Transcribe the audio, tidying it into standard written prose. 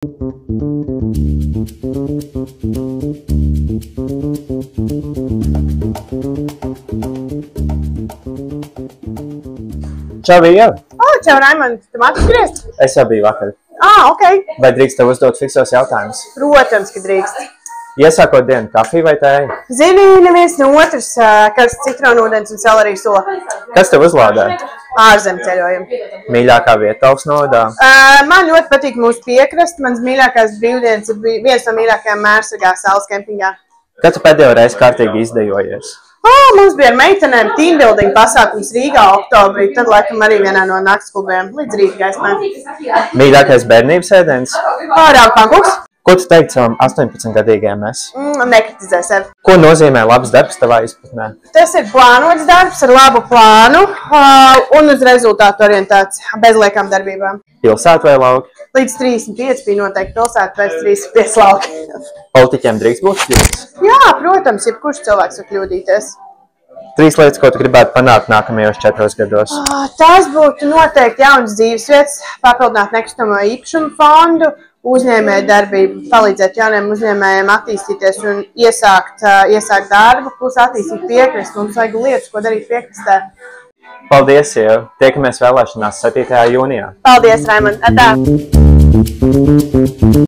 Čau, Vija! Čau, Raimond, tu māki griezt? Es jau biju vakar. Ok. Vai drīkst tev uzdot fiksos jautājumus? Protams, ka drīkst. Iesākot dienu, kafiju vai tēju? Zini, neviens no otrs, karsts citronūdens un selerijas sula. Kas tev uzlādē? Ārzem ceļojumi. Mīļākā vieta tavs novadā? Man ļoti patīk mūsu piekrasti. Mans mīļākās brīvdienas ir viens no mīļākajām Mērsagā saules kempingā. Kad tu pēdējo reizi kārtīgi izdejojies? Mums bija ar meitenēm teambuilding pasākums Rīgā oktobrī, tad laikam arī vienā no naktsklubiem līdz rīta gaismai. Mīļākais bērnības ēdiens? Pārāk pankūks. Ko tu teikt savam 18-gadīgajam es? Nekritizē sevi. Ko nozīmē labs darbs tavā izpratnē? Tas ir plānots darbs ar labu plānu un uz rezultātu orientēts, bez liekām darbībām. Pilsēta vai lauki? Līdz 35 bija noteikti pilsēta, pēc 35 lauki. Politiķiem drīkst būt kļūdas? Jā, protams, jebkurš cilvēks var kļūdīties. 3 lietas, ko tu gribētu panākt nākamajos 4 gados? Tās būtu noteikti jaunas dzīvesvietas, papildināt nekustamo īpašumu fondu, uzņēmēju darbību, palīdzēt jauniem uzņēmējiem attīstīties un iesākt darbu, plus attīstīt piekrasti. Mums vajag lietas, ko darīt piekrastē. Paldies, Ieva! Tiekamies vēlēšanās 7. jūnijā. Paldies, Raimond! Atā!